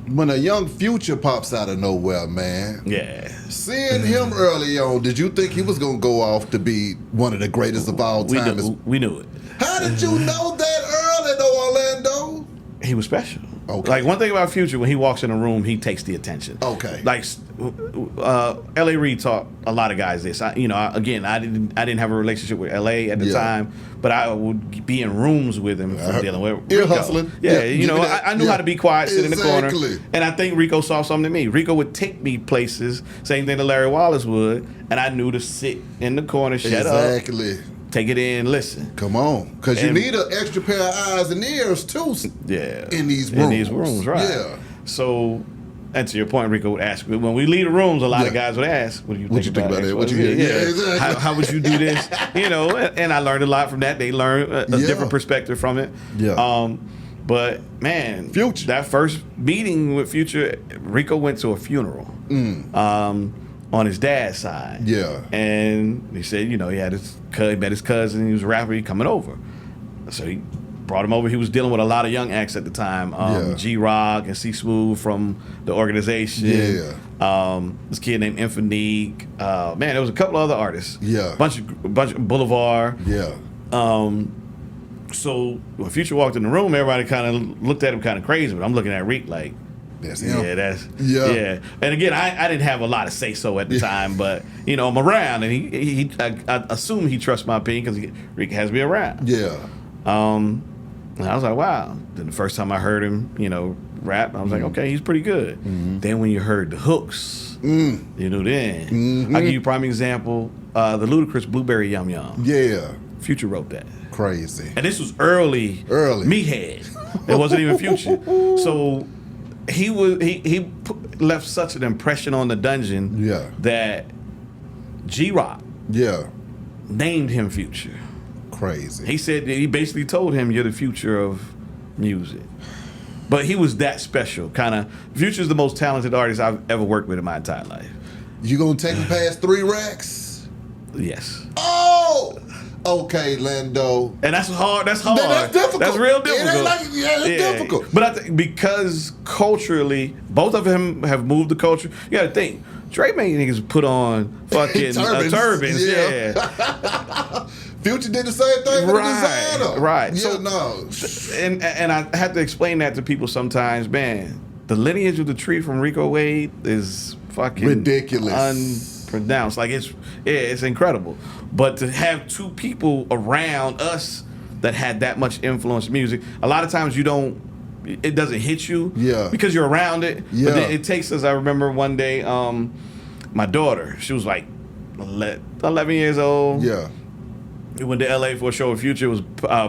when a young Future pops out of nowhere, man. Yeah. Seeing him early on, did you think he was going to go off to be one of the greatest of all time? We knew it. How did you know that early, though, Orlando? He was special. Okay. Like, one thing about Future, when he walks in a room, he takes the attention. Okay. Like, L.A. Reid taught a lot of guys this. I didn't have a relationship with L.A. at the time, but I would be in rooms with him from dealing with Rico. Hustling. Yeah, I knew how to be quiet, sit in the corner. And I think Rico saw something in me. Rico would take me places, same thing that Larry Wallace would, and I knew to sit in the corner, shut up. Take it in, listen. Come on. Because you need an extra pair of eyes and ears, too. Yeah. In these rooms. Right. Yeah. So, and to your point, Rico would ask, when we leave the rooms, a lot of guys would ask, what do you think about it? What you hear? Yeah, exactly. How would you do this? And I learned a lot from that. They learned a different perspective from it. Yeah. But, man, Future. That first meeting with Future, Rico went to a funeral. On his dad's side. Yeah. And he said, he had he met his cousin, he was a rapper, he coming over. So he brought him over. He was dealing with a lot of young acts at the time. G-Rock and C-Smooth from the organization. This kid named Infinique. Man, there was a couple of other artists. Yeah. Bunch of Boulevard. Yeah. So when Future walked in the room, everybody kind of looked at him kind of crazy, but I'm looking at Reid like, that's him. Yeah. And again, I didn't have a lot of say so at the time, but I'm around, and I assume he trusts my opinion because Rick has me around. Yeah. And I was like, wow. Then the first time I heard him, rap, I was like, okay, he's pretty good. Then when you heard the hooks, then I'll give you a prime example. The Ludacris Blueberry Yum Yum. Yeah. Future wrote that. Crazy. And this was early. Meathead. It wasn't even Future. So he left such an impression on the Dungeon that G-Rock named him Future. Crazy. He said he basically told him, you're the future of music. But he was that special. Future's the most talented artist I've ever worked with in my entire life. You gonna take him past 3 racks? Yes. Oh! Okay, Lando. And that's hard. That's hard. That's difficult. That's real difficult. It's difficult. But I think because culturally, both of them have moved the culture. You got to think. Dre made niggas put on fucking turbans. Yeah. Future did the same thing with the designer. Right. Yeah, so, And I have to explain that to people sometimes. Man, the lineage of the tree from Rico Wade is fucking ridiculous. Unpronounced. Like it's incredible. But to have two people around us that had that much influence in music, a lot of times it doesn't hit you because you're around it. Yeah. But it takes us. I remember one day, my daughter, she was like 11 years old. Yeah. We went to LA for a show with Future. It was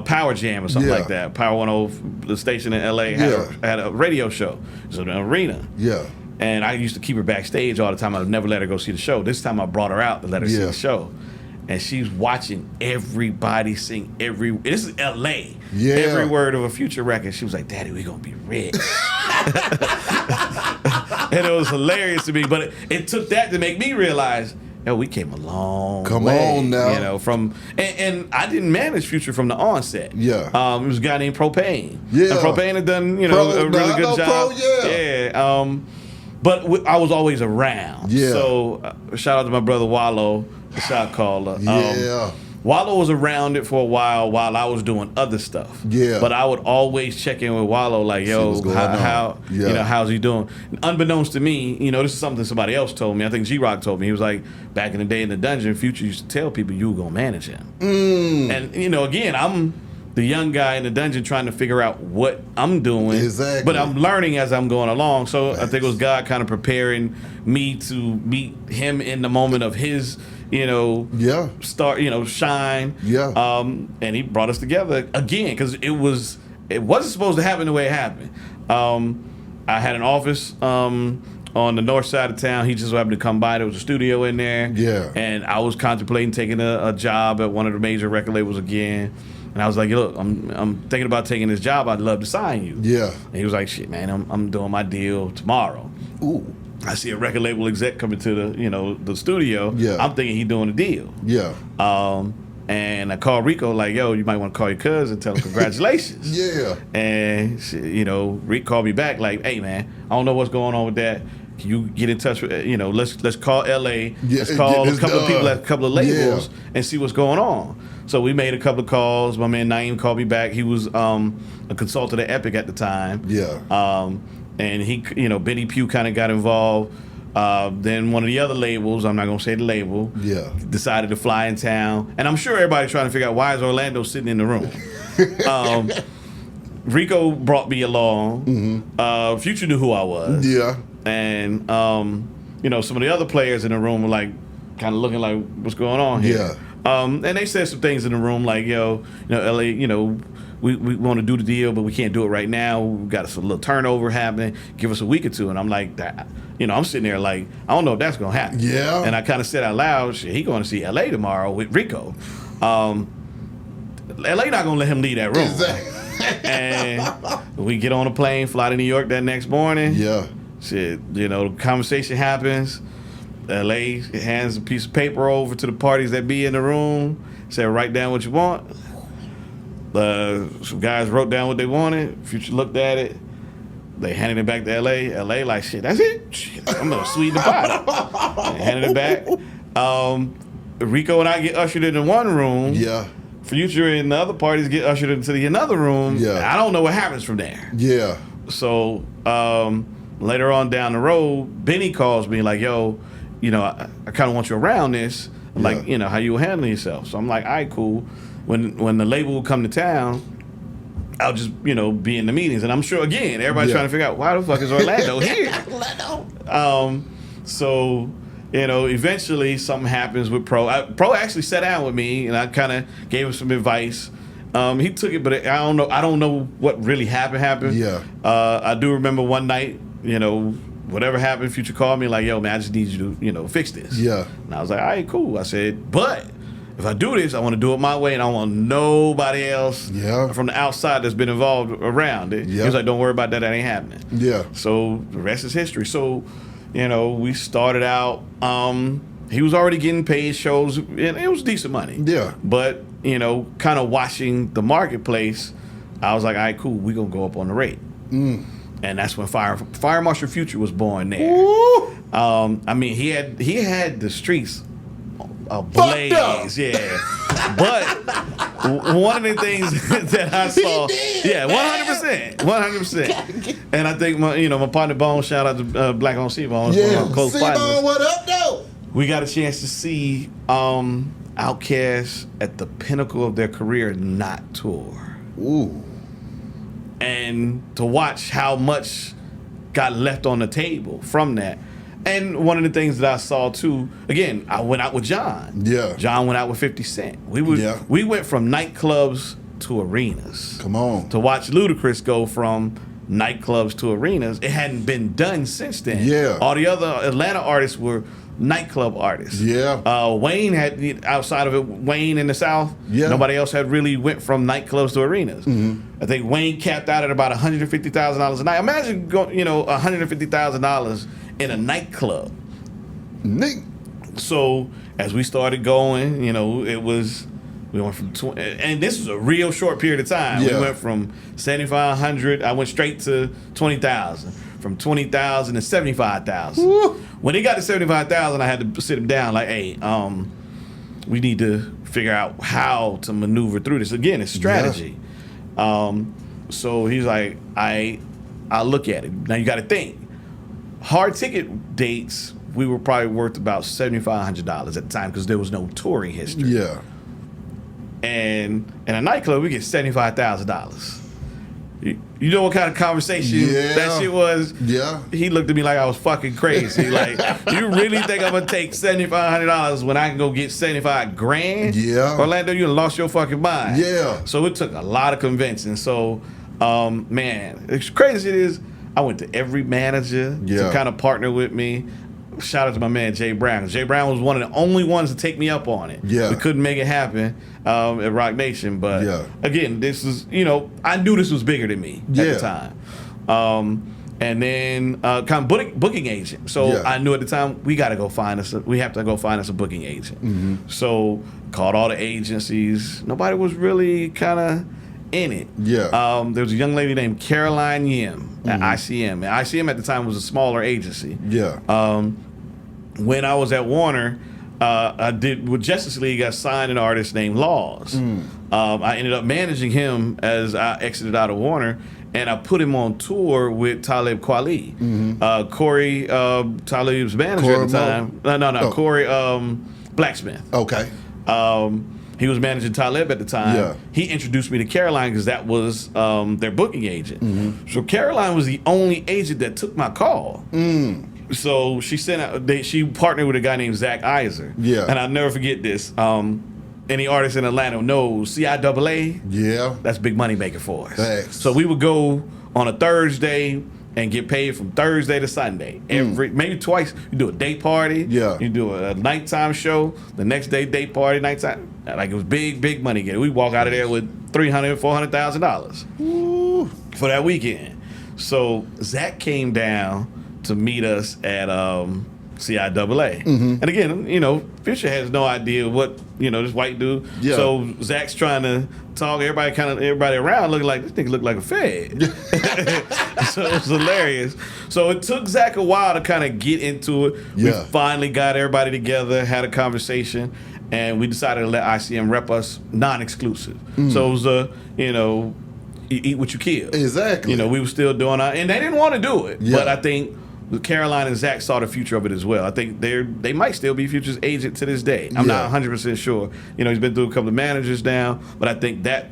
Power Jam or something like that. Power 105, the station in LA, had a radio show. It was an arena. Yeah. And I used to keep her backstage all the time. I would never let her go see the show. This time I brought her out to let her see the show. And she's watching everybody sing this is LA. Yeah. Every word of a Future record. She was like, Daddy, we gonna be rich. And it was hilarious to me. But it took that to make me realize, we came a long way. Come on now. And I didn't manage Future from the onset. Yeah. It was a guy named Propane. Yeah. And Propane had done, a really good job. But I was always around. Yeah. So shout out to my brother Wallow, the shot caller. Yeah. Wallow was around it for a while I was doing other stuff. Yeah. But I would always check in with Wallow, like, how's he doing? Unbeknownst to me, this is something somebody else told me. I think G-Rock told me. He was like, back in the day in the Dungeon, Future used to tell people you were gonna manage him. And again, I'm the young guy in the Dungeon trying to figure out what I'm doing. Exactly. But I'm learning as I'm going along. So I think it was God kind of preparing me to meet him in the moment of his, start, shine. Yeah. And he brought us together again because it wasn't supposed to happen the way it happened. I had an office on the north side of town. He just happened to come by. There was a studio in there. Yeah. And I was contemplating taking a job at one of the major record labels again. And I was like, look, I'm thinking about taking this job. I'd love to sign you. Yeah. And he was like, shit, man, I'm doing my deal tomorrow. Ooh. I see a record label exec coming to the studio. Yeah. I'm thinking he's doing a deal. Yeah. And I called Rico like, yo, you might want to call your cousin and tell him congratulations. Yeah. And, Rick called me back like, hey, man, I don't know what's going on with that. Can you get in touch with, let's call L.A. Yeah, let's call a couple of people at a couple of labels yeah. and see what's going on. So we made a couple of calls. My man Naeem called me back. He was a consultant at Epic at the time. Yeah. And he, Benny Pugh kind of got involved. Then one of the other labels, I'm not going to say the label, decided to fly in town. And I'm sure everybody's trying to figure out why is Orlando sitting in the room. Rico brought me along. Mm-hmm. Future knew who I was. Yeah. And, some of the other players in the room were like, kind of looking like, what's going on here? Yeah. And they said some things in the room like, LA, we want to do the deal, but we can't do it right now. We've got a little turnover happening. Give us a week or two. And I'm like, I'm sitting there like, I don't know if that's going to happen. Yeah. And I kind of said out loud, shit, he going to see LA tomorrow with Rico. LA not going to let him leave that room. Exactly. And we get on a plane, fly to New York that next morning. Yeah. Shit, the conversation happens. LA hands a piece of paper over to the parties that be in the room. Said, write down what you want. Some guys wrote down what they wanted. Future looked at it. They handed it back to LA. LA like, shit, that's it? Shit, I'm going to sweeten the pot. They handed it back. Rico and I get ushered into one room. Yeah. Future and the other parties get ushered into another room. Yeah. I don't know what happens from there. Yeah. So later on down the road, Benny calls me like, yo, I kind of want you around this. Like, how you handle yourself. So I'm like, all right, cool. When the label will come to town, I'll just, be in the meetings. And I'm sure, again, everybody's trying to figure out, why the fuck is Orlando here? So, eventually something happens with Pro. Pro actually sat down with me, and I kind of gave him some advice. He took it, but I don't know what really happened. Yeah. I do remember one night, whatever happened, Future called me like, yo, man, I just need you to, fix this. Yeah. And I was like, all right, cool. I said, but if I do this, I want to do it my way, and I don't want nobody else from the outside that's been involved around it. He was like, don't worry about that. That ain't happening. Yeah. So the rest is history. So, we started out, he was already getting paid shows, and it was decent money. Yeah. But, kind of watching the marketplace, I was like, all right, cool. We're going to go up on the rate. Mm. And that's when Fire Marshal Future was born there. He had the streets ablaze, But one of the things that I saw, 100%. And I think my partner Bone, shout out to Black on C-Bone. C-Bone, what up, though? We got a chance to see Outkast at the pinnacle of their career not tour. Ooh. And to watch how much got left on the table from that. And one of the things that I saw too, again, I went out with John. Yeah. John went out with 50 Cent. We went from nightclubs to arenas. Come on. To watch Ludacris go from nightclubs to arenas. It hadn't been done since then. Yeah. All the other Atlanta artists were nightclub artists. Yeah. Wayne had, outside of it, Wayne in the South, nobody else had really went from nightclubs to arenas. Mm-hmm. I think Wayne capped out at about $150,000 a night. Imagine $150,000 in a nightclub. So as we started going, we went from and this was a real short period of time. We went from 7,500. I went straight to 20,000. From 20,000 to 75,000. When he got to 75,000, I had to sit him down like, hey, we need to figure out how to maneuver through this. Again, it's strategy. So he's like, I'll look at it. Now you got to think. Hard ticket dates, we were probably worth about $7,500 at the time because there was no touring history. Yeah. And in a nightclub, we get $75,000. You know what kind of conversation that shit was? Yeah. He looked at me like I was fucking crazy. Like, you really think I'm gonna take $7,500 when I can go get 75 grand? Yeah. Orlando, you lost your fucking mind. Yeah. So it took a lot of convincing. So, man, it's crazy. It is. I went to every manager to kind of partner with me. Shout out to my man Jay Brown. Jay Brown was one of the only ones to take me up on it. Yeah. We couldn't make it happen at Rock Nation, but again, this is I knew this was bigger than me at the time. and then kind of booking agent. So I knew at the time we have to go find us a booking agent. So called all the agencies. Nobody was really kind of in it. Yeah. There was a young lady named Caroline Yim at ICM. And ICM at the time was a smaller agency. Yeah. When I was at Warner, I did with Justice League. I signed an artist named Laws. I ended up managing him as I exited out of Warner, and I put him on tour with Talib Kweli, Corey Talib's manager at the time. No, Corey Blacksmith. Okay. He was managing Talib at the time. Yeah. He introduced me to Caroline because that was their booking agent. So Caroline was the only agent that took my call. So she sent out. She partnered with a guy named Zach Iser. Yeah. And I'll never forget this. Any artist in Atlanta knows CIAA. Yeah. That's big money maker for us. Thanks. So we would go on a Thursday and get paid from Thursday to Sunday. Maybe twice. You do a day party. Yeah. You do a nighttime show. The next day, day party, nighttime. Like, it was big money. We walk out of there with $300,000, $400,000 for that weekend. So Zach came down to meet us at CIAA. And again, Future has no idea what, this white dude. Yeah. So Zach's trying to talk, everybody around looking like, this nigga look like a fed. So it was hilarious. So it took Zach a while to kind of get into it. Yeah. We finally got everybody together, had a conversation, and we decided to let ICM rep us non-exclusive. So it was you eat what you kill. Exactly. We were still doing and they didn't want to do it. Yeah. But I think Caroline and Zach saw the future of it as well. I think they might still be Future's agent to this day. I'm not 100% sure. He's been through a couple of managers now, but I think that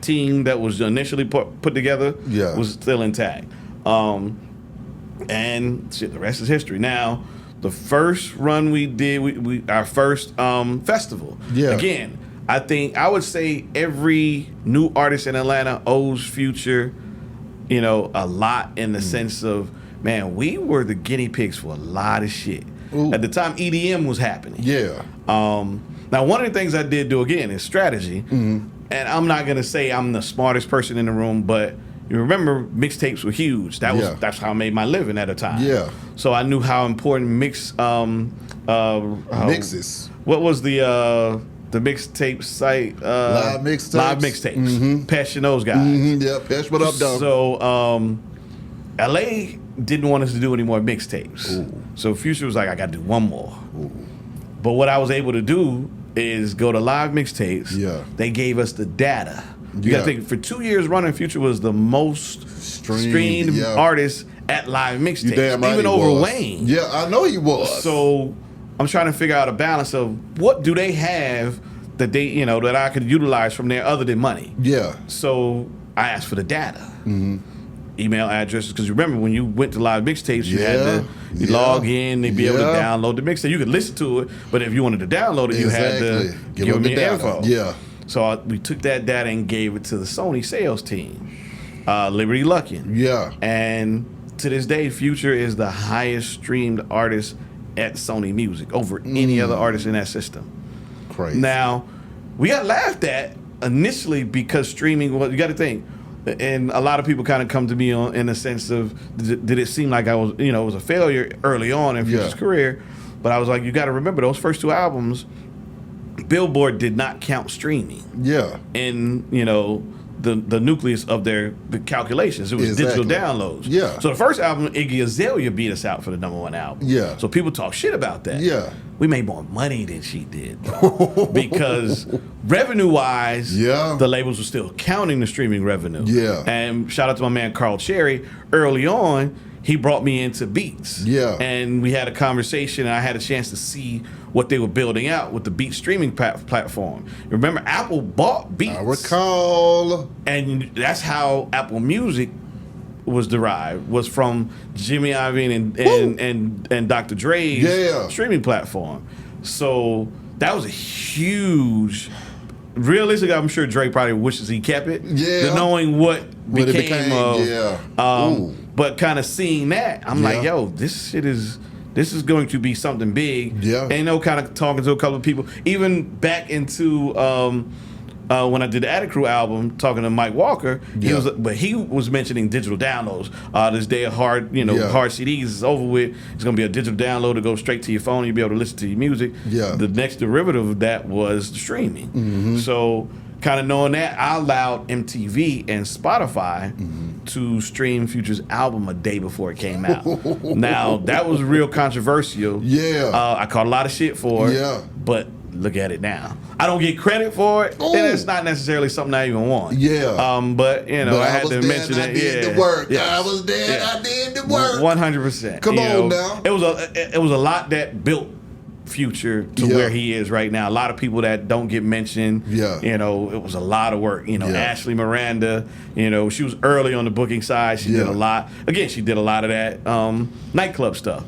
team that was initially put together was still intact. And shit, the rest is history. Now, the first run we did, our first festival. Yeah. Again, I would say every new artist in Atlanta owes Future, a lot in the sense of, man, we were the guinea pigs for a lot of shit. At the time, EDM was happening. Yeah. Now, one of the things I did do, again, is strategy. And I'm not going to say I'm the smartest person in the room, but you remember mixtapes were huge. That's how I made my living at a time. Yeah. So I knew how important mixes. What was the mixtape site? Live Mixtapes. Live Mixtapes. Pesh and those guys. Yeah, Pesh, what up, dog? So LA didn't want us to do any more mixtapes. So Future was like, I got to do one more. But what I was able to do is go to Live Mixtapes. Yeah. They gave us the data. You got to think, for 2 years running, Future was the most streamed artist at Live Mixtapes. Damn right, even over Wayne. Yeah, I know he was. So I'm trying to figure out a balance of what do they have that they, that I could utilize from there other than money. Yeah. So I asked for the data. Email addresses, because remember when you went to Live Mixtapes, you had to log in and be able to download the mixtape. You could listen to it, but if you wanted to download it, you had to give them the info. Yeah. So we took that data and gave it to the Sony sales team, Liberty Luckin. Yeah. And to this day, Future is the highest streamed artist at Sony Music over any other artist in that system. Crazy. Now, we got laughed at initially because streaming was, you got to think, and a lot of people kind of come to me in the sense of, did it seem like I was, it was a failure early on in Future's career? But I was like, you got to remember, those first two albums, Billboard did not count streaming. Yeah. In, the nucleus of the calculations. It was digital downloads. Yeah. So the first album, Iggy Azalea beat us out for the #1 album. Yeah. So people talk shit about that. Yeah. We made more money than she did, though. Because revenue-wise, the labels were still counting the streaming revenue. Yeah. And shout out to my man Carl Cherry. Early on, he brought me into Beats. Yeah. And we had a conversation, and I had a chance to see what they were building out with the Beats streaming platform. Remember, Apple bought Beats. I recall. And that's how Apple Music was derived, was from Jimmy Iovine and Dr. Dre's streaming platform. So that was a huge... Realistically, I'm sure Dre probably wishes he kept it. Yeah. Knowing what became of... But kind of seeing that, I'm like, yo, this is going to be something big. Yeah. And kind of talking to a couple of people, even back into when I did the Attic Crew album, talking to Mike Walker, he was mentioning digital downloads. This day of hard CDs is over with. It's gonna be a digital download to go straight to your phone. You'll be able to listen to your music. Yeah. The next derivative of that was the streaming. Mm-hmm. So, kind of knowing that, I allowed MTV and Spotify to stream Future's album a day before it came out. Now, that was real controversial. Yeah. I caught a lot of shit for it. Yeah. But look at it now. I don't get credit for it, and it's not necessarily something I even want. Yeah. But I had to mention it. I did the work. Yes. I was there. Yeah. I did the work. 100%. Come on now. It was a lot that built Future to where he is right now. A lot of people that don't get mentioned. Yeah. It was a lot of work. Ashley Miranda, she was early on the booking side. She did a lot. Again, she did a lot of that nightclub stuff.